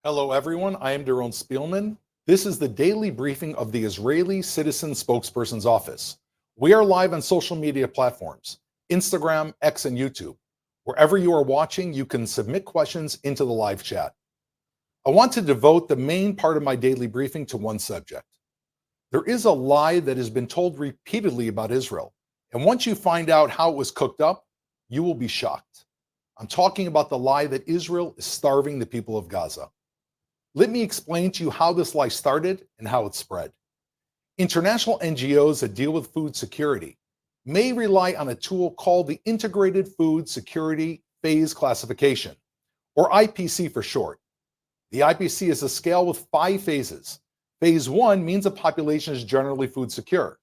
Hello, everyone. I am Doron Spielman. This is the daily briefing of the Israeli Citizens Spokesperson's Office. We are live on social media platforms, Instagram, X, and YouTube. Wherever you are watching, you can submit questions into the live chat. I want to devote the main part of my daily briefing to one subject. There is a lie that has been told repeatedly about Israel, and once you find out how it was cooked up, you will be shocked. I'm talking about the lie that Israel is starving the people of Gaza. Let me explain to you how this lie started and how it spread. International NGOs that deal with food security may rely on a tool called the Integrated Food Security Phase Classification, or IPC for short. The IPC is a scale with 5 phases. Phase 1 means a population is generally food secure.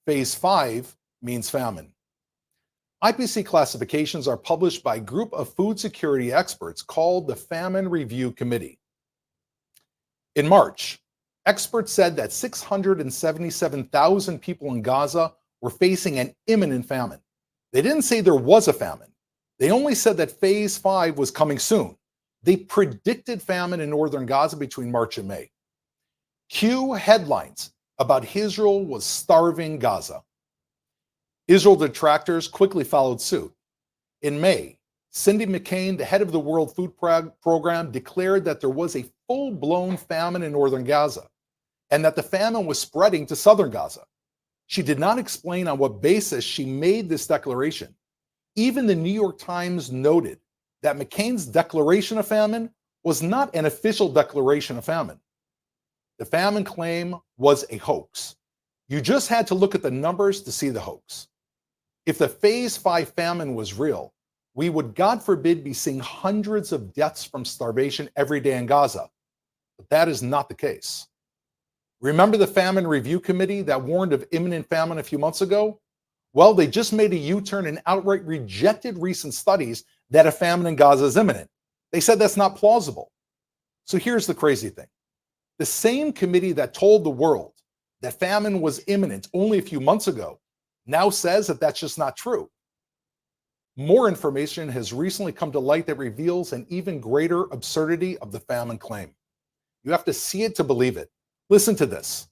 Phase 5 means famine. IPC classifications are published by a group of food security experts called the Famine Review Committee. In March, experts said that 677,000 people in Gaza were facing an imminent famine. They didn't say there was a famine. They only said that phase 5 was coming soon. They predicted famine in northern Gaza between March and May. Cue headlines about Israel was starving Gaza. Israel detractors quickly followed suit. In May, Cindy McCain, the head of the World Food Program, declared that there was a full-blown famine in northern Gaza and that the famine was spreading to southern Gaza. She did not explain on what basis she made this declaration. Even the New York Times noted that McCain's declaration of famine was not an official declaration of famine. The famine claim was a hoax. You just had to look at the numbers to see the hoax. If the phase 5 famine was real, we would, God forbid, be seeing hundreds of deaths from starvation every day in Gaza. But that is not the case. Remember the Famine Review Committee that warned of imminent famine a few months ago? Well, they just made a U-turn and outright rejected recent studies that a famine in Gaza is imminent. They said that's not plausible. So here's the crazy thing. The same committee that told the world that famine was imminent only a few months ago now says that that's just not true. More information has recently come to light that reveals an even greater absurdity of the famine claim. You have to see it to believe it. Listen to this.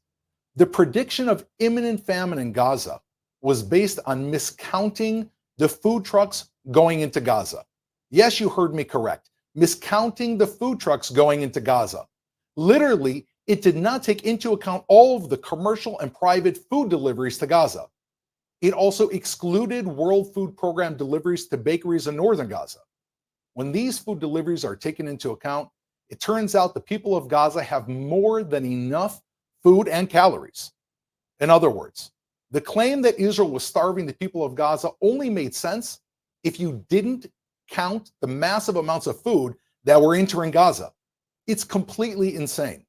The prediction of imminent famine in Gaza was based on miscounting the food trucks going into Gaza. Yes, you heard me correct. Miscounting the food trucks going into Gaza. Literally, it did not take into account all of the commercial and private food deliveries to Gaza. It also excluded World Food Program deliveries to bakeries in northern Gaza. When these food deliveries are taken into account, it turns out the people of Gaza have more than enough food and calories. In other words, the claim that Israel was starving the people of Gaza only made sense if you didn't count the massive amounts of food that were entering Gaza. It's completely insane.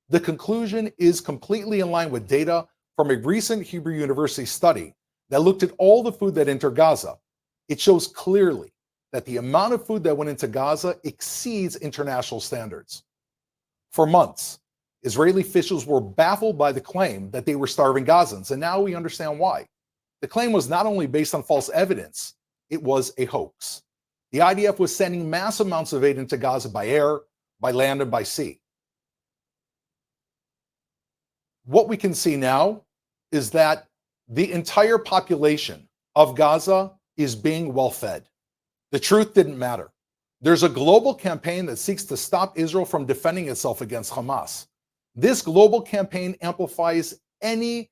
The conclusion is completely in line with data from a recent Hebrew University study that looked at all the food that entered Gaza. It shows clearly that the amount of food that went into Gaza exceeds international standards. For months, Israeli officials were baffled by the claim that they were starving Gazans, and now we understand why. The claim was not only based on false evidence, it was a hoax. The IDF was sending mass amounts of aid into Gaza by air, by land, and by sea. What we can see now is that the entire population of Gaza is being well fed. The truth didn't matter. There's a global campaign that seeks to stop Israel from defending itself against Hamas. This global campaign amplifies any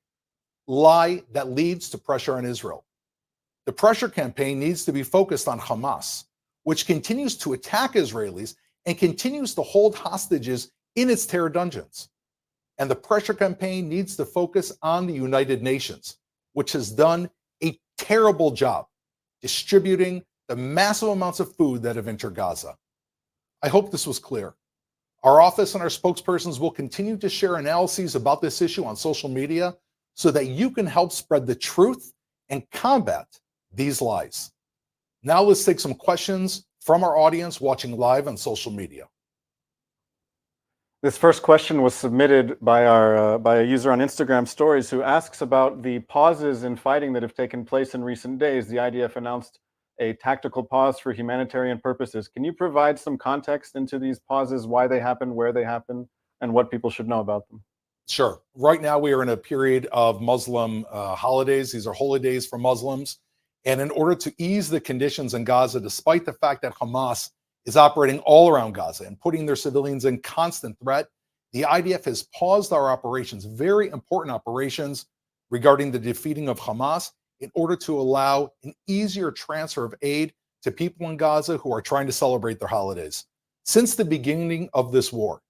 lie that leads to pressure on Israel. The pressure campaign needs to be focused on Hamas, which continues to attack Israelis and continues to hold hostages in its terror dungeons. And the pressure campaign needs to focus on the United Nations, which has done a terrible job distributing the massive amounts of food that have entered Gaza. I hope this was clear. Our office and our spokespersons will continue to share analyses about this issue on social media so that you can help spread the truth and combat these lies. Now let's take some questions from our audience watching live on social media. This first question was submitted by a user on Instagram Stories who asks about the pauses in fighting that have taken place in recent days. The IDF announced a tactical pause for humanitarian purposes. Can you provide some context into these pauses, why they happen, where they happen, and what people should know about them? Sure. Right now, we are in a period of Muslim holidays. These are holy days for Muslims. And in order to ease the conditions in Gaza, despite the fact that Hamas is operating all around Gaza and putting their civilians in constant threat, the IDF has paused our operations, very important operations regarding the defeating of Hamas, in order to allow an easier transfer of aid to people in Gaza who are trying to celebrate their holidays. Since the beginning of this war,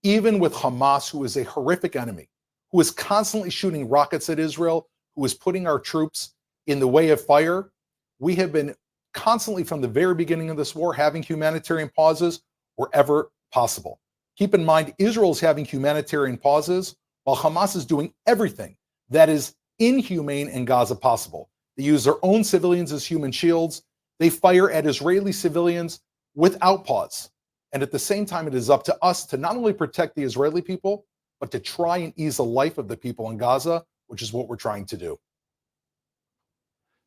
even with Hamas, who is a horrific enemy, who is constantly shooting rockets at Israel, who is putting our troops in the way of fire, we have been constantly, from the very beginning of this war, having humanitarian pauses wherever possible. Keep in mind, Israel is having humanitarian pauses while Hamas is doing everything that is inhumane in Gaza possible. They use their own civilians as human shields. They fire at Israeli civilians without pause. And at the same time, it is up to us to not only protect the Israeli people, but to try and ease the life of the people in Gaza, which is what we're trying to do.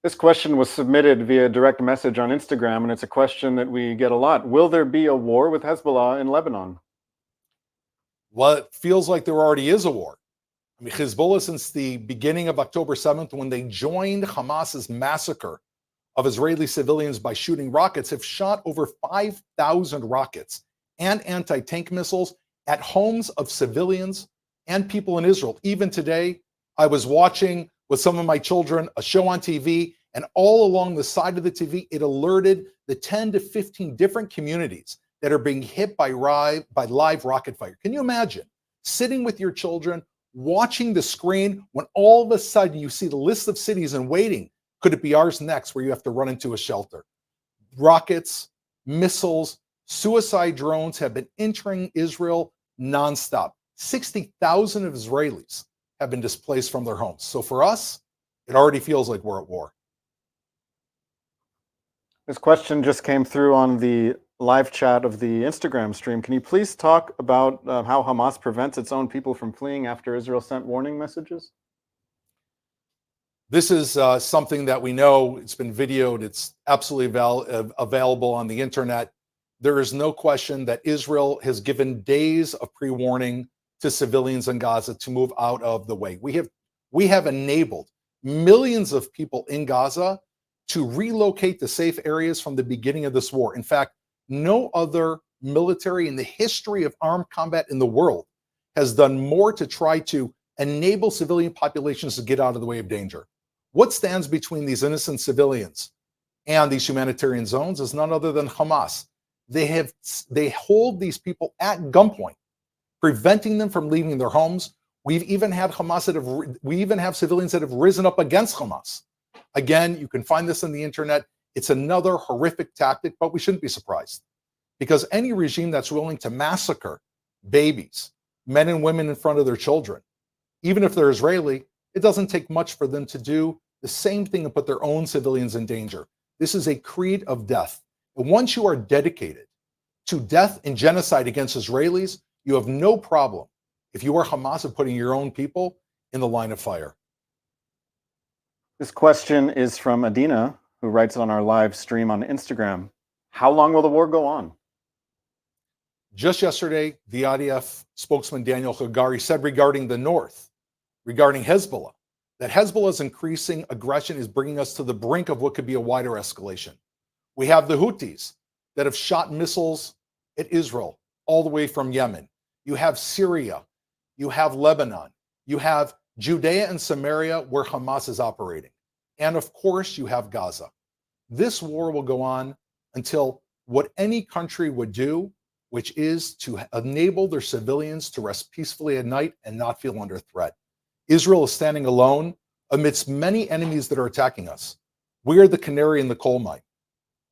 This question was submitted via direct message on Instagram, and it's a question that we get a lot. Will there be a war with Hezbollah in Lebanon? Well, it feels like there already is a war. I mean, Hezbollah, since the beginning of October 7th, when they joined Hamas's massacre of Israeli civilians by shooting rockets, have shot over 5,000 rockets and anti-tank missiles at homes of civilians and people in Israel. Even today, I was watching with some of my children a show on TV, and all along the side of the TV, it alerted the 10 to 15 different communities that are being hit by live rocket fire. Can you imagine sitting with your children, watching the screen, when all of a sudden you see the list of cities and waiting, could it be ours next, where you have to run into a shelter? Rockets, missiles, suicide drones have been entering Israel nonstop. 60,000 of Israelis have been displaced from their homes. So for us, it already feels like we're at war. This question just came through on the live chat of the Instagram stream. Can you please talk about how Hamas prevents its own people from fleeing after Israel sent warning messages? This is something that we know. It's been videoed. It's absolutely available on the internet. There is no question that Israel has given days of pre-warning to civilians in Gaza to move out of the way. We have enabled millions of people in Gaza to relocate to safe areas from the beginning of this war. In fact, no other military in the history of armed combat in the world has done more to try to enable civilian populations to get out of the way of danger. What stands between these innocent civilians and these humanitarian zones is none other than Hamas. They hold these people at gunpoint, preventing them from leaving their homes. We even have civilians that have risen up against Hamas. Again, you can find this on the internet. It's another horrific tactic, but we shouldn't be surprised, because any regime that's willing to massacre babies, men and women in front of their children, even if they're Israeli, it doesn't take much for them to do the same thing and put their own civilians in danger. This is a creed of death. And once you are dedicated to death and genocide against Israelis, you have no problem, if you are Hamas, of putting your own people in the line of fire. This question is from Adina, who writes on our live stream on Instagram. How long will the war go on? Just yesterday, the IDF spokesman Daniel Hagari said regarding the north, regarding Hezbollah, that Hezbollah's increasing aggression is bringing us to the brink of what could be a wider escalation. We have the Houthis that have shot missiles at Israel all the way from Yemen. You have Syria, you have Lebanon, you have Judea and Samaria, where Hamas is operating. And of course, you have Gaza. This war will go on until what any country would do, which is to enable their civilians to rest peacefully at night and not feel under threat. Israel is standing alone amidst many enemies that are attacking us. We are the canary in the coal mine.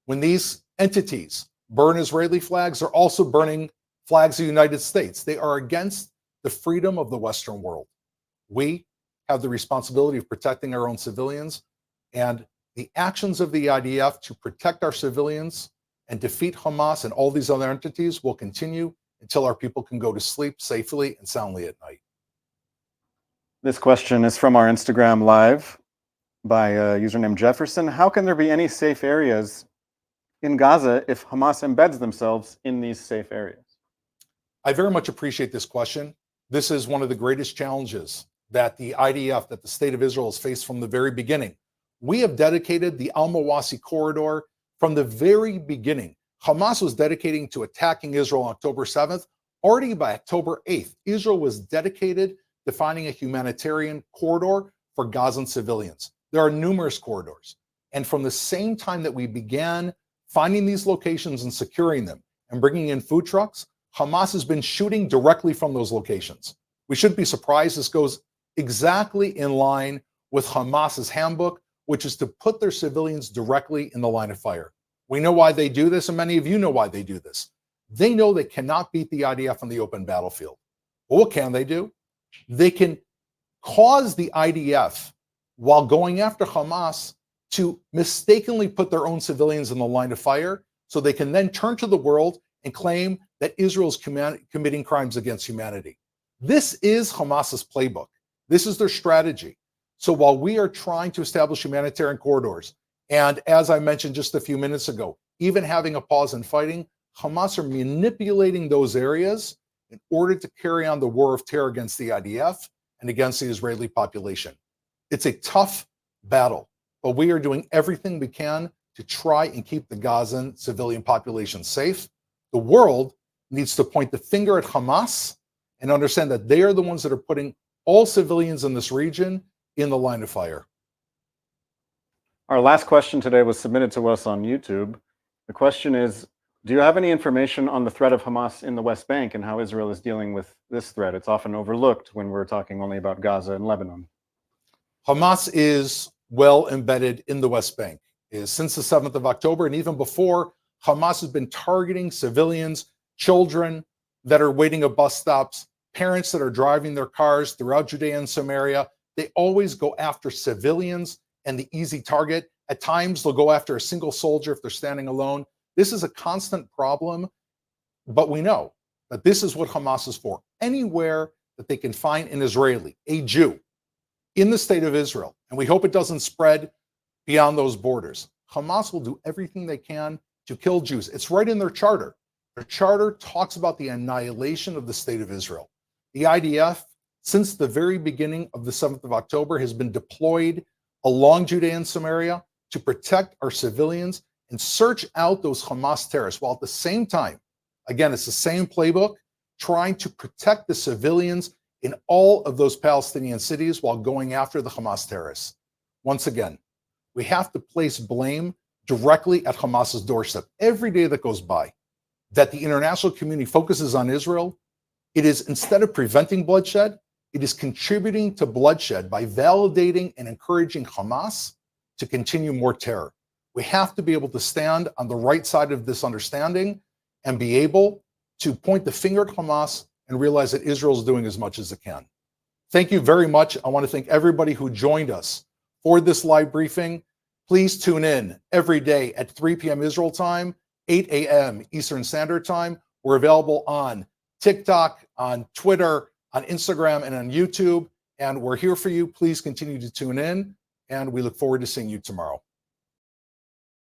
When these entities burn Israeli flags, they're also burning flags of the United States. They are against the freedom of the Western world. We have the responsibility of protecting our own civilians, and the actions of the IDF to protect our civilians and defeat Hamas and all these other entities will continue until our people can go to sleep safely and soundly at night. This question is from our Instagram live. by username Jefferson. How can there be any safe areas in Gaza if Hamas embeds themselves in these safe areas? I very much appreciate this question. This is one of the greatest challenges that the IDF, that the state of Israel has faced from the very beginning. We have dedicated the Al-Mawasi corridor from the very beginning. Hamas was dedicating to attacking Israel on October 7th. Already by October 8th, Israel was dedicated to finding a humanitarian corridor for Gazan civilians. There are numerous corridors. And from the same time that we began finding these locations and securing them and bringing in food trucks, Hamas has been shooting directly from those locations. We shouldn't be surprised. This goes exactly in line with Hamas's handbook, which is to put their civilians directly in the line of fire. We know why they do this, and many of you know why they do this. They know they cannot beat the IDF on the open battlefield. Well, what can they do? They can cause the IDF, while going after Hamas, to mistakenly put their own civilians in the line of fire, so they can then turn to the world and claim that Israel's committing crimes against humanity. This is Hamas's playbook. This is their strategy. So while we are trying to establish humanitarian corridors, and as I mentioned just a few minutes ago, even having a pause in fighting, Hamas are manipulating those areas in order to carry on the war of terror against the IDF and against the Israeli population. It's a tough battle, but we are doing everything we can to try and keep the Gazan civilian population safe. The world needs to point the finger at Hamas and understand that they are the ones that are putting all civilians in this region in the line of fire. Our last question today was submitted to us on YouTube. The question is, do you have any information on the threat of Hamas in the West Bank and how Israel is dealing with this threat? It's often overlooked when we're talking only about Gaza and Lebanon. Hamas is well embedded in the West Bank. Since the 7th of October, and even before, Hamas has been targeting civilians, children that are waiting at bus stops, parents that are driving their cars throughout Judea and Samaria. They always go after civilians and the easy target. At times, they'll go after a single soldier if they're standing alone. This is a constant problem, but we know that this is what Hamas is for. Anywhere that they can find an Israeli, a Jew, in the state of Israel, and we hope it doesn't spread beyond those borders, Hamas will do everything they can to kill Jews. It's right in their charter. Their charter talks about the annihilation of the state of Israel. The IDF, since the very beginning of the 7th of October, has been deployed along Judea and Samaria to protect our civilians and search out those Hamas terrorists, while at the same time, again, it's the same playbook, trying to protect the civilians in all of those Palestinian cities while going after the Hamas terrorists. Once again, we have to place blame directly at Hamas's doorstep. Every day that goes by that the international community focuses on Israel, it is, instead of preventing bloodshed, it is contributing to bloodshed by validating and encouraging Hamas to continue more terror. We have to be able to stand on the right side of this understanding and be able to point the finger at Hamas and realize that Israel is doing as much as it can. Thank you very much. I want to thank everybody who joined us for this live briefing. Please tune in every day at 3 p.m. Israel time, 8 a.m. Eastern Standard Time. We're available on TikTok, on Twitter, on Instagram, and on YouTube. And we're here for you. Please continue to tune in, and we look forward to seeing you tomorrow.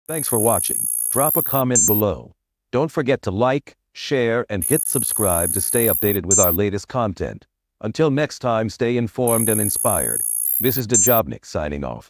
Thanks for watching. Drop a comment below. Don't forget to like, share, and hit subscribe to stay updated with our latest content. Until next time, stay informed and inspired. This is Debunks signing off.